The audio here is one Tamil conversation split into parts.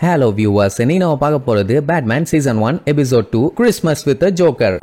Hello viewers, இன்னைக்கு நம்ம பார்க்க போறது Batman Season 1 Episode 2 Christmas with the Joker.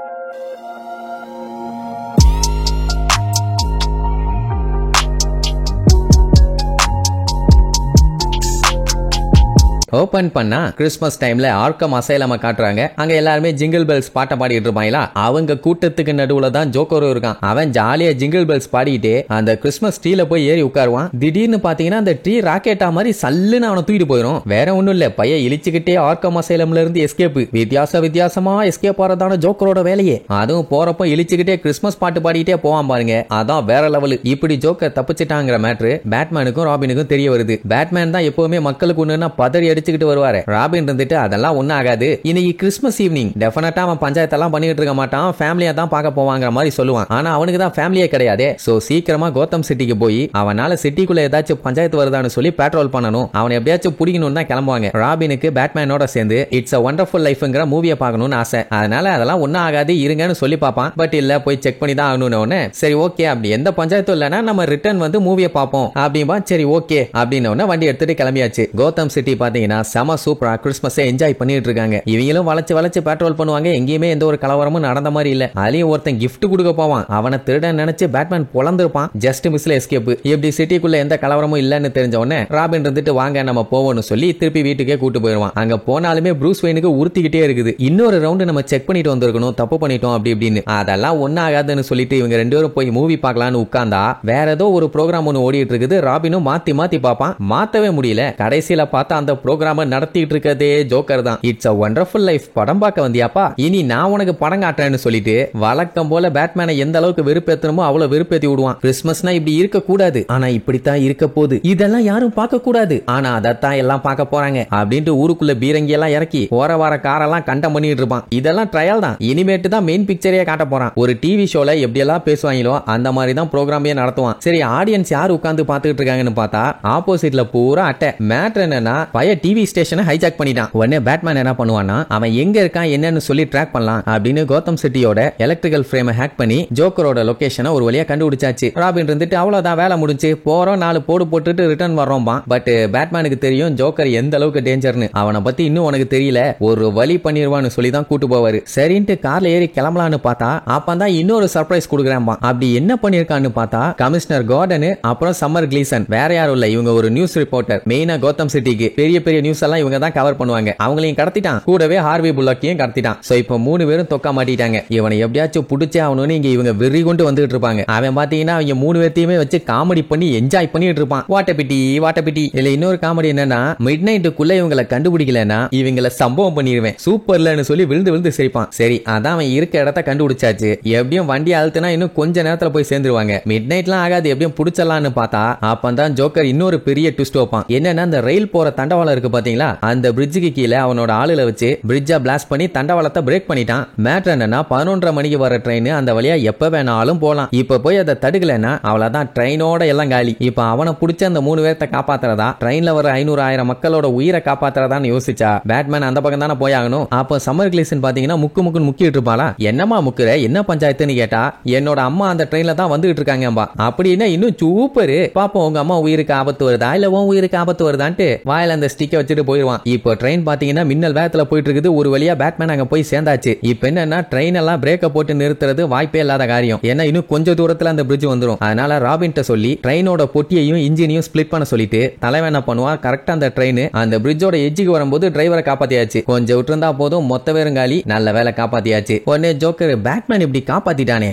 Open பண்ணா கிறிஸ்மஸ் டைம்ல ஆர்க்கம் அசைலம காட்டுறாங்க. அங்க எல்லாருமே ஜிங்கிள் பெல்ஸ் பாட்ட பாடிட்டு இருப்பாங்களா. அவங்க கூட்டத்துக்கு நடுவுல தான் ஜோக்கரும் இருக்கான். அவன் ஜாலியா ஜிங்கிள் பெல்ஸ் பாடிட்டு அந்த கிறிஸ்மஸ் ட்ரீல போய் ஏறி உட்காருவான். திடீர்னு பாத்தீங்கன்னா அந்த ட்ரீ ராக்கெட்டா மாதிரி சல்லுன்னு அவனை தூக்கிட்டு போயிடும். வேற ஒண்ணும் இல்ல, பைய இழிச்சுக்கிட்டே ஆர்க்கம் அசைலம்ல இருந்து எஸ்கேப். வித்தியாசமா எஸ்கேப் ஆறதான ஜோக்கரோட வேலையே. அதுவும் போறப்ப இழிச்சுக்கிட்டே கிறிஸ்மஸ் பாட்டு பாடிட்டே போவான் பாருங்க. அதான் வேற லெவல். இப்படி ஜோக்கர் தப்பிச்சிட்டாங்கிற மேட்ரு பேட்மேனுக்கும் ராபினுக்கும் தெரிய வருது. பேட்மேன் தான் எப்பவுமே மக்களுக்கு ஒண்ணுன்னா பதறி அடிச்சுக்கிட்டு வருவாரு. ராபின் இருந்துட்டு அதெல்லாம் ஒன்னும் ஆகாது, இன்னைக்கு கிறிஸ்மஸ் ஈவினிங் டெஃபினட்டா அவன் பஞ்சாயத்தெல்லாம் பண்ணிட்டு இருக்க மாட்டான், ஃபேமிலியா தான் பார்க்க போவாங்கிற மாதிரி சொல்லுவான். ஆனா அவனுக்கு தான் ஃபேமிலியே கிடையாது. சோ சீக்கிரமா கோத்தம் சிட்டிக்கு போய் அவனால சிட்டிக்குள்ள ஏதாச்சும் பஞ்சாயத்து வருதான்னு சொல்லி பேட்ரோல் பண்ணணும், அவனை எப்படியாச்சும் பிடிக்கணும்னு தான் கிளம்புவாங்க. ராபினுக்கு பேட்மேனோட சேர்ந்து இட்ஸ் அ வண்டர்ஃபுல் லைஃப்ங்கிற மூவியை பார்க்கணும்னு ஆசை. அதனால அதெல்லாம் ஒன்னும் ஆகாது இருங்கன்னு சொல்லி பார்ப்பான். பட் இல்ல, போய் செக் பண்ணி தான் ஆகணும்னு. சரி ஓகே, அப்படி எந்த பஞ்சாயத்தும் இல்லைன்னா நம்ம ரிட்டர்ன் வந்து மூவியை பார்ப்போம் அப்படின்பா. சரி ஓகே அப்படின்னு வண்டி எடுத்துட்டு கிளம்பியாச்சு. கோத்தம் சிட்டி பாத்தீங்கன்னா செம சூப்பரா கிறிஸ்மஸ் என்ஜாய் பண்ணிட்டு இருக்காங்க. இவங்களும் வளைச்சு பேட்ரோல் பண்ணுவாங்க. எங்கேயுமே எந்த ஒரு கலவரமும் நடந்த மாதிரி இல்ல. அதையும் ஒருத்தன் கிஃப்ட் கொடுக்க போவான். அவனை திருடன் நினைச்சு பேட்மேன் பொளந்திருப்பான். ஜஸ்ட் மிஸ்ல எஸ்கேப். இப்படி சிட்டிக்குள்ள எந்த கலவரமும் இல்லன்னு தெரிஞ்ச உடனே ராபின் இருந்துட்டு வாங்க நம்ம போவோம்னு சொல்லி திருப்பி வீட்டுக்கே கூட்டு போயிடுவான். அங்க போனாலுமே ப்ரூஸ் வெயினுக்கு உறுத்திக்கிட்டே இருக்குது. இன்னொரு ரவுண்டு நம்ம செக் பண்ணிட்டு வந்திருக்கணும், தப்பு பண்ணிட்டோம் அப்படி இப்படின்னு. அதெல்லாம் ஒன்னும் ஆகாதுன்னு சொல்லிட்டு இவங்க ரெண்டு பேரும் போய் மூவி பார்க்கலான்னு உட்கார்ந்தா வேற ஏதோ ஒரு ப்ரோக்ராம் ஒன்னு ஓடிட்டு இருக்குது. ராபினும் மாத்தி பார்ப்பான், மாத்தவே முடியல. கடைசியில பார்த்தா அந்த ப்ரோக்ராம் நடத்திட்டு இருக்கதே ஜோக்கர் தான். இட்ஸ் அ வண்டர்ஃபுல் லைஃப் படம் பார்க்க வந்தியாப்பா, இனி நான் உனக்கு படம் காட்டுறேன்னு சொல்லிட்டு வழக்கம் போல பேட்மேனை எந்த அளவுக்கு வெறுப்பேத்தணுமோ அவ்வளவு வெறுப்பேத்தி விடுவான். கிறிஸ்மஸ்னா இப்படி இருக்க கூடாது, ஆனா இப்படித்தான் இருக்க போகுது, இதெல்லாம் யாரும் பார்க்க கூடாது, ஆனா அதத்தான் எல்லாம் பார்க்க போறாங்க அப்படின்ட்டு ஊருக்குள்ள பீரங்கி எல்லாம் இறக்கி போற வார காரெல்லாம் கண்டம் பண்ணிட்டு இருப்பான். இதெல்லாம் ட்ரையல் தான், இனிமேட்டு தான் மெயின் பிக்சரையே காட்ட போறான். ஒரு டிவி ஷோல எப்படி எல்லாம் பேசுவாங்களோ அந்த மாதிரி தான் ப்ரோக்ராமே நடத்துவான். சரி, ஆடியன்ஸ் யார் உட்கார்ந்து பாத்துக்கிட்டு இருக்காங்கன்னு பார்த்தா ஆப்போசிட்ல பூரா அட்டை. மேட்டர் என்னன்னா பைய டிவி ஸ்டேஷனை ஹைஜாக் பண்ணிட்டான். உடனே பேட்மேன் என்ன பண்ணுவான்னா அவன் எங்க இருக்கான் என்னன்னு சொல்லி ட்ராக் பண்ணலாம் அப்படின்னு கோத்தம் சிட்டியோட எலக்ட்ரிக்கல் ஃப்ரேமை ஹேக் பண்ணி ஜோக்கரோட லொகேஷனை ஒரு வழியா கண்டுபிடிச்சாச்சு. ராபின் இருந்துட்டு அவ்வளவுதான் வேலை முடிஞ்சு போறோம், 4 போடு போட்டுட்டு ரிட்டர்ன் வர்றோம். பட் பேட்மேனுக்கு தெரியும் ஜோக்கர் எந்த அளவுக்கு டேஞ்சர்னு. அவனை பத்தி இன்னும் உனக்கு தெரியல, ஒரு வழி பண்ணிடுவான்னு சொல்லி தான் கூட்டு போவாரு. சரின்ட்டு கார்ல ஏறி கிளம்பலான்னு பார்த்தா அப்பதான் இன்னொரு சர்ப்ரைஸ் கொடுக்குறான். அப்படி என்ன பண்ணிருக்கான்னு பார்த்தா கமிஷனர் கார்டன் அப்புறம் சம்மர் கிளீசன் வேற யாரும் இல்ல, இவங்க ஒரு நியூஸ் ரிப்போர்ட்டர். மெயினா கோத்தம் சிட்டிக்கு பெரிய நியூஸ் எல்லாம் இவங்க தான் கவர் பண்ணுவாங்க. அவங்களையும் கடத்திட்டான், கூடவே ஹார்வி புல்லக்கையும் கடத்திட்டான். சோ இப்போ 3 பேரும் தொக்கா மாட்டிட்டாங்க. இவனை எப்படியாச்சும் புடிச்சே ஆகணும்னு இங்க இவங்க வெறி கொண்டு வந்துட்டு இருப்பாங்க. அவன் பாத்தீங்கன்னா அவங்க 3 பேர்த்தையுமே வச்சு காமெடி பண்ணி என்ஜாய் பண்ணிட்டு இருப்பான். வாட்டப்பிட்டி. இல்ல இன்னொரு காமெடி என்னன்னா மிட் நைட்டுக்குள்ள இவங்களை கண்டுபிடிக்கலன்னா இவங்களை சம்பவம் பண்ணிடுவேன் சூப்பர்லன்னு சொல்லி விழுந்து சிரிப்பான். சரி, அதான் அவன் இருக்க இடத்த கண்டுபிடிச்சாச்சு. எப்படியும் வண்டி அழுத்தினா இன்னும் கொஞ்ச நேரத்துல போய் சேர்ந்துருவாங்க. மிட் நைட்லாம் ஆகாது, எப்படியும் புடிச்சலான்னு பார்த்தா அப்பதான் ஜோக்கர் இன்னொரு பெரிய ட்விஸ்ட் வைப்பான். என்னன்னா அந்த ரயில் போற தண்டவாளம் இருக்கு பாத்தீங்களா, அந்த பிரிட்ஜுக்கு கீழே அவனோட ஆளுல வச்சு பிரிட்ஜை பிளாஸ்ட் பண்ணி தண்டவாளத்தை பிரேக் பண்ணிட்டான். மேட்டர் என்னன்னா 11:30 மணிக்கு வர ட்ரெயின் அந்த வழியா எப்ப வேணாலும் போலாம். இப்ப போய் அதை தடுக்கலன்னா அவ்வளவுதான், ட்ரெயினோட எல்லாம் காலி. இப்ப அவனை பிடிச்ச அந்த 3 பேர்த்த காப்பாத்துறதா, ட்ரெயின்ல வர 500,000 மக்களோட உயிரை காப்பாத்துறதான்னு யோசிச்சா பேட்மேன் அந்த பக்கம் தானே போயாகணும். அப்ப சம்மர் கிளீசன் பாத்தீங்கன்னா முக்குன்னு முக்கிட்டு இருப்பாளா. என்னமா முக்குற, என்ன பஞ்சாயத்துன்னு கேட்டா என்னோட அம்மா அந்த ட்ரெயின்ல தான் வந்துட்டு இருக்காங்கம்பா. அப்படின்னா இன்னும் சூப்பரு, பாப்போம் உங்க அம்மா உயிருக்கு ஆபத்து வருதா இல்ல உன் உயிருக்கு ஆபத்து வருதான்ட்டு வாயில அந்த ஸ்டிக்கை வச்சுட்டு போயிடுவான். இப்போ ட்ரெயின் பாத்தீங்கன்னா மின்னல் வேகத்துல போயிட்டு இருக்குது. ஒரு வழியா பேட்மேன் அங்க போய் சேர்ந்தாச்சு. இப்ப என்னன்னா ட்ரெயின் எல்லாம் பிரேக்க போட்டு நிறுத்துறது வாய்ப்பே இல்லாத காரியம். ஏன்னா இன்னும் கொஞ்சம் தூரத்துல அந்த பிரிட்ஜ் வந்துரும். அதனால ராபின்ட்ட சொல்லி ட்ரெயினோட பொட்டியையும் இன்ஜினையும் ஸ்பிளிட் பண்ண சொல்லிட்டு தலைவன் என்ன பண்ணுவான், கரெக்டா அந்த ட்ரெயின் அந்த பிரிட்ஜோட எட்ஜுக்கு வரும்போது டிரைவரை காப்பாத்தியாச்சு. கொஞ்சம் விட்டுருந்தா போதும், மொத்த வேறுங்காலி. நல்ல வேலை காப்பாத்தியாச்சு. உடனே ஜோக்கர் பேட்மேன் இப்படி காப்பாத்திட்டானே,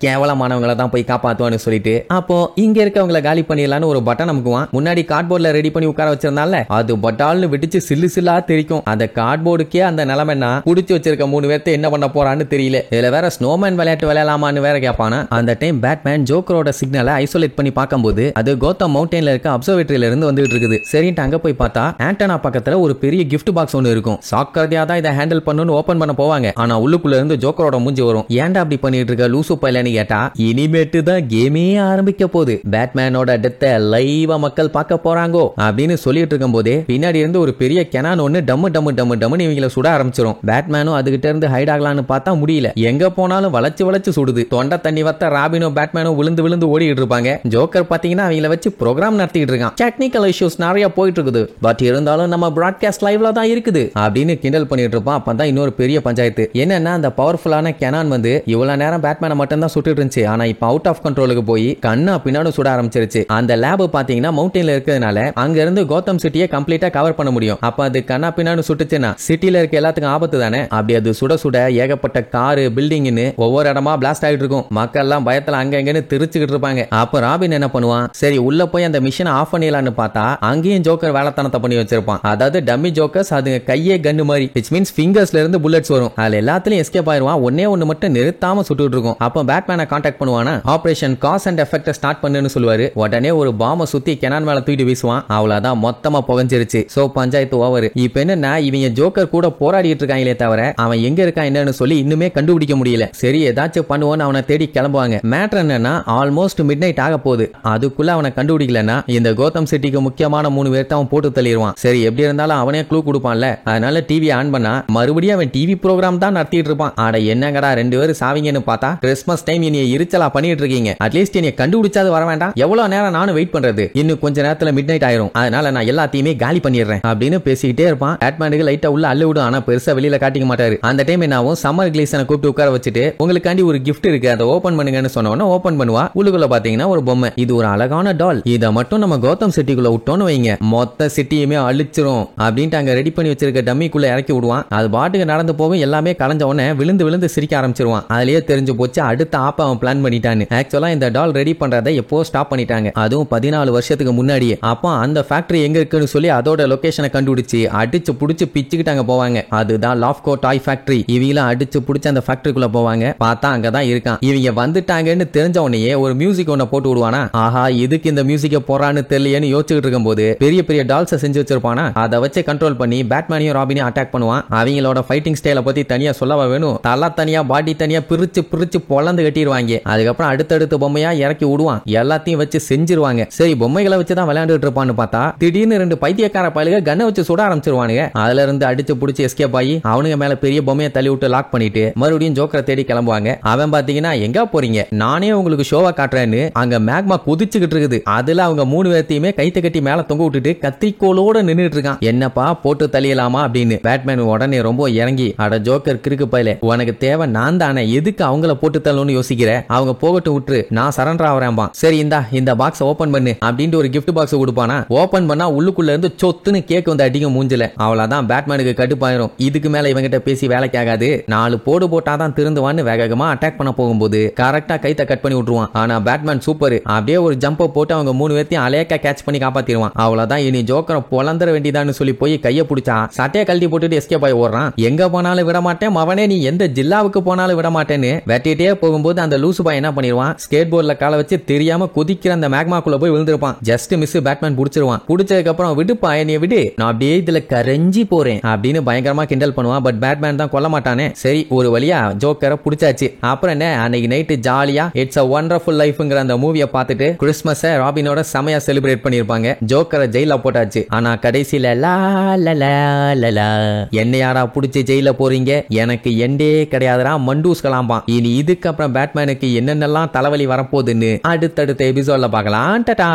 கேவலமானவங்களை தான் போய் காப்பாத்துவான்னு சொல்லிட்டு அப்போ இங்க இருக்கவங்களை காலி பண்ணிடலான்னு ஒரு பட்டன் அமுக்குவான். முன்னாடி கார்ட்போர்ட்ல ரெடி பண்ணி உட்கார வச்சிருந்தால அது பட்டால்னு விட்டுச்சு சில்லா தெரிக்கும். அந்த கார்ட்போர்டுக்கே அந்த நிலைமைன்னா புடிச்சு வச்சிருக்க 3 பேர்த்த என்ன பண்ண போறான்னு தெரியல. இதுல வேற ஸ்னோமேன் விளையாட்டு விளையாடலாமான்னு வேற கேட்பானா. அந்த டைம் பேட்மேன் ஜோக்கரோட சிக்னலை ஐசோலேட் பண்ணி பார்க்கும்போது அது கோத்தம் மவுண்டன்ல இருக்க அப்சர்வேட்டரியில இருந்து வந்துட்டு இருக்குது. சரின்ட்டு அங்க போய் பார்த்தா ஆண்டனா பக்கத்துல ஒரு பெரிய கிஃப்ட் பாக்ஸ் ஒன்னு இருக்கும். சாக்கர்தியா தான் இதை ஹேண்டில் பண்ணணும்னு ஓபன் பண்ண போவாங்க. ஆனா உள்ளுக்குள்ள இருந்து ஜோக்கரோட மூஞ்சி வரும். ஏன்டா அப்படி பண்ணிட்டு இருக்க லூசு பையலன்னு கேட்டா இனிமேட்டு தான் கேமே ஆரம்பிக்க போகுது, பேட்மேனோட டெத்தை லைவா மக்கள் பார்க்க போறாங்கோ அப்படின்னு சொல்லிட்டு இருக்கும் போது பின்னாடி இருந்து ஒரு பெரிய கெனான் ஒன்னு டம்மு டம்மு டம்மு டம்முன்னு இவங்கள சுட ஆரம்பிச்சிரும். பேட்மேனும் அதுகிட்ட இருந்து ஹைட் ஆகலான்னு பார்த்தா முடியல. எங்க போனாலும் வளைச்சு வளைச்சு சுடுது. தொண்டை தண்ணி வத்த ராபினும் பேட்மேனும் விழுந்து விழுந்து ஓடிட்டு இருப்பாங்க. ஜோக்கர் பாத்தீங்கன்னா அவங்கள வச்சு ப்ரோகிராம் நடத்திட்டு இருக்கான். டெக்னிக்கல் இஷ்யூஸ் நிறைய போயிட்டு இருக்குது. பட் இருந்தாலும் நம்ம பிராட்காஸ்ட் லைவ்ல தான் இருக்குது அப்படின்னு கிண்டல் பண்ணிட்டு இருப்பான். அப்பதான் இன்னொரு பெரிய பஞ்சாயத்து என்னன்னா, அந்த பவர்ஃபுல்லான கெனான் வந்து இவ்வளவு நேரம் பேட்மேனை மட்டும் தான் சுட்டுட்டு இருந்துச்சு. ஆனா இப்ப அவுட் ஆஃப் கண்ட்ரோலுக்கு போய் கண்ணா பின்னாடி சுட ஆரம்பிச்சிருச்சு. அந்த லேப் பாத்தீங்கன்னா மவுண்டன்ல இருக்கிறதுனால அங்க இருந்து கோத்தம் சிட்டியை கம்ப்ளீட்டா கவர் பண்ண முடியும். அப்ப அது கண்ணா பின்னாடி சுட்டுச்சுன்னா சிட்டில இருக்க எல்லாத்துக்கும் ஆபத்து தானே. அப்படி அது சுட சுட ஏகப்பட்ட காரு பில்டிங்னு ஒவ்வொரு இடமா பிளாஸ்ட் ஆகிட்டு இருக்கும். மக்கள் எல்லாம் பயத்துல அங்க எங்கன்னு தெரிச்சுக்கிட்டு இருப்பாங்க. அப்ப ராபின் என்ன பண்ணுவான், சரி உள்ள போய் அந்த மிஷினை ஆஃப் பண்ணிடலான்னு பார்த்தா அங்கேயும் ஜோக்கர் வேலைத்தனத்தை பண்ணி வச்சிருப்பான். அதாவது டம்மி ஜோக்கர்ஸ், அதுங்க கையே கன்னு மாதிரி, விச் மீன்ஸ் ஃபிங்கர்ஸ்ல இருந்து புல்லட்ஸ் வரும். அதுல எல்லாத்துலயும் எஸ்கேப் ஆயிருவான். ஒன்னே ஒன்னு மட்டும் நிறுத்தாம சுட்டுட்டு இருக்கும். அப்ப பேட்மேனை கான்டாக்ட் பண்ணுவானா, operation cause and effect start பண்ணுன்னு சொல்லுவாரு. உடனே ஒரு பாம்பை சுத்தி கெனான் மேல தூக்கிட்டு வீசுவான். அவ்வளவுதான், மொத்தமா புகஞ்சிருச்சு. So panchayat over. இப்ப என்னன்னா, இவங்க ஜோக்கர் கூட போராடிட்டு இருக்காங்களே தவிர அவன் எங்க இருக்கான் என்னன்னு சொல்லி இன்னுமே கண்டுபிடிக்க முடியல. சரி ஏதாச்சும் பண்ணுவோன்னு அவனை தேடி கிளம்புவாங்க. மேட்டர் என்னன்னா, ஆல்மோஸ்ட் மிட் நைட் ஆக போகுது. அதுக்குள்ள அவனை கண்டுபிடிக்கலன்னா இந்த கோத்தம் சிட்டிக்கு முக்கியமான 3 பேர்த்த அவன் போட்டு தள்ளிடுவான். சரி எப்படி இருந்தாலும் அவனே க்ளூ கொடுப்பான்ல. அதனால டிவி ஆன் பண்ணா மறுபடியும் அவன் டிவி ப்ரோகிராம் தான் நடத்திட்டு இருப்பான். ஆட என்னங்கடா 2 பேரும் சாவிங்கன்னு பார்த்தா கிறிஸ்மஸ் டைம் இனிய இருச்சலா பண்ணிட்டு இருக்கீங்க. அட்லீஸ்ட் என்னைய கண்டுபிடிச்சாது வர வேண்டாம். எவ்வளவு நேரம் நானும் வெயிட் பண்றது, இன்னும் கொஞ்ச நேரத்துல மிட் நைட் ஆயிரும். அதனால நான் எல்லாத்தையுமே காலி பண்ணிடுறேன் அப்படின்னு பேசிக்கிட்டே இருப்பான். பேட்மேனுக்கு லைட்டா உள்ள அள்ளு விடும். ஆனா பெருசா வெளியில காட்டிக்க மாட்டாரு. அந்த டைம் என்னாவும், சம்மர் கிளீசனை கூப்பிட்டு உட்கார வச்சுட்டு உங்களுக்காண்டி ஒரு கிஃப்ட் இருக்கு, அதை ஓபன் பண்ணுங்கன்னு சொன்னவன ஓபன் பண்ணுவா. உள்ளுக்குள்ள பாத்தீங்கன்னா ஒரு பொம்மை. இது ஒரு அழகான டால். இதை மட்டும் நம்ம கோத்தம் சிட்டிக்குள்ள விட்டோன்னு வைங்க, மொத்த சிட்டியுமே அழிச்சிரும் அப்படின்ட்டு அங்க ரெடி பண்ணி வச்சிருக்க டம்மிக்குள்ள இறக்கி விடுவான். அது பாட்டுக்கு நடந்து போகும். எல்லாமே கலைஞ்ச உடனே விழுந்து விழுந்து சிரிக்க ஆரம்பிச்சிருவான். அதுலயே தெரிஞ்சு போச்சு அடுத்த ஆப்ப அவன் பிளான் பண்ணிட்டான்னு. ஆக்சுவலா இந்த டால் ரெடி பண்றதை எப்போ ஸ்டாப் பண்ணிட்டாங்க, அதுவும் 14 வருஷத்துக்கு முன்னாடியே. அப்போ அந்த ஃபேக்டரி எங்க இருக்குன்னு சொல்லி அதோட லொகேஷனை கண்டுபிடிச்சு அடிச்சு புடிச்சு பிச்சுக்கிட்டாங்க போவாங்க. அதுதான் லாஃப்கோ டாய் ஃபேக்டரி. இவங்க அடிச்சு புடிச்சு அந்த ஃபேக்டரிக்குள்ள போவாங்க. பார்த்தா அங்கதான் இருக்கான். இவங்க வந்துட்டாங்கன்னு தெரிஞ்ச உடனே ஒரு மியூசிக் ஒன்ன போட்டு விடுவானா. ஆஹா, இதுக்கு இந்த மியூசிக்க போறான்னு தெரியலையேன்னு யோசிச்சுட்டு இருக்கும் போது பெரிய பெரிய டால்ஸை செஞ்சு வச்சிருப்பானா. அதை வச்சு கண்ட்ரோல் பண்ணி பேட்மேனையும் ராபினையும் அட்டாக் பண்ணுவான். அவங்களோட ஃபைட்டிங் ஸ்டைலை பத்தி தனியா சொல்லவா வேணும். தலை தனியா பாடி தனியா பிரிச்சு பிரிச்சு பொழந்து கட்டிடுவாங்க. அதுக்கப்புறம் அடுத்தடுத்து பொம்மையா இறக்கி விடுவான். எல்லாத்தையும் வச்சு செஞ்சிருவாங்க. சரி பொம்மைகளை வச்சுதான் விளையாண்டுட்டு இருப்பான்னு பார்த்தா திடீர்னு 2 பைத்தியக்கார பயலுக கண்ணை வச்சு சுட ஆரம்பிச்சிருவானுங்க. அதுல இருந்து அடிச்சு புடிச்சு எஸ்கேப் ஆகி அவனுங்க மேல பெரிய பொம்மையை தள்ளி விட்டு லாக் பண்ணிட்டு மறுபடியும் ஜோக்கரை தேடி கிளம்புவாங்க. அவன் பாத்தீங்கன்னா, எங்க போறீங்க, நானே உங்களுக்கு ஷோவா காட்டுறேன்னு அங்க மேக்மா குதிச்சுக்கிட்டு இருக்குது. அதுல அவங்க 3 பேர்த்தையுமே கைத்து கட்டி மேல தொங்க விட்டுட்டு கத்திரிக்கோளோட நின்னுட்டு இருக்கான். என்னப்பா போட்டு தள்ளியலாமா அப்படின்னு. பேட்மேன் உடனே ரொம்ப இறங்கி, அட ஜோக்கர் கிறுக்கு பயலே, உனக்கு தேவை நான் தானே, எதுக்கு அவங்கள போட்டு தள்ளணும்னு யோசிக்கிற, அவங்க போகட்டும் விட்டுரு, நான் சரண்டர் ஆவறேன்பா. சரி இந்த பாக்ஸ் ஓபன் பண்ணு அப்படின்ட்டு ஒரு கிஃப்ட் பாக்ஸ் கொடுப்பானா. ஓபன் பண்ணா உள்ளுக்குள்ள இருந்து சொத்துன்னு கேக் வந்து அடிக்கும் மூஞ்சில. அவ்வளவுதான், பேட்மேனுக்கு கடுப்பாயிரும். இதுக்கு மேல இவங்கிட்ட பேசி வேலைக்கு ஆகாது, 4 போடு போட்டாதான் திருந்துவான்னு வேகமா அட்டாக் பண்ண போகும்போது கரெக்டா கைத்த கட் பண்ணி விட்டுருவான். ஆனா பேட்மேன் சூப்பர், அப்படியே ஒரு ஜம்ப் போட்டு அவங்க 3 பேர்த்தையும் அலேக்கா கேட்ச் பண்ணி காப்பாத்திடுவான். அவ்வளவுதான், இனி ஜோக்கரை பொலந்தர வேண்டியதான்னு சொல்லி போய் கைய பிடிச்சா சட்டையை கழட்டி போட்டுட்டு எஸ்கேப் ஆகி ஓடுறான். எங்க போனாலும் விட மாட்டேன் அவனே, நீ எந்த ஜில்லாவுக்கு போனாலும் விட மாட்டேன்னு வெட்டிட்டே போகும்போது அந்த லூசு பாய் என்ன பண்ணிடுவான், ஸ்கேட் போர்ட்ல காலை வச்சு தெரியாம குதிக்கிற அந்த மேக்மாக்குள்ள போய் விழுந்திருப்பான். ஜஸ்ட் மிஸ், பேட்மேன் புடிச்சிருவான். புடிச்சதுக்கு அப்புறம் விடுப்பா என்னைய விடு, நான் அப்படியே இதுல கரைஞ்சி போறேன் அப்படின்னு பயங்கரமா கிண்டல் பண்ணுவான். பட் பேட்மேன் தான் கொல்ல மாட்டானே. சரி ஒரு வழியா ஜோக்கரை புடிச்சாச்சு. அப்புறம் என்ன, அன்னைக்கு நைட்டு ஜாலியா இட்ஸ் a wonderful லைஃப்ங்கிற அந்த மூவியை பார்த்துட்டு கிறிஸ்மஸ் ராபினோட செமையா செலிப்ரேட் பண்ணிருப்பாங்க. ஜோக்கரை ஜெயில போட்டாச்சு. ஆனா கடைசியில லா லா லா என்னையாரா புடிச்சு ஜெயில போறீங்க, எனக்கு எண்டே கிடையாதுரா மண்டூஸ் கலாம்பா. இனி இதுக்கு அப்புறம் பேட்மேனுக்கு என்னென்னலாம் தலைவலி வரப்போகுதுன்னு அடுத்தடுத்த எபிசோட்ல பார்க்கலாம். டாடா.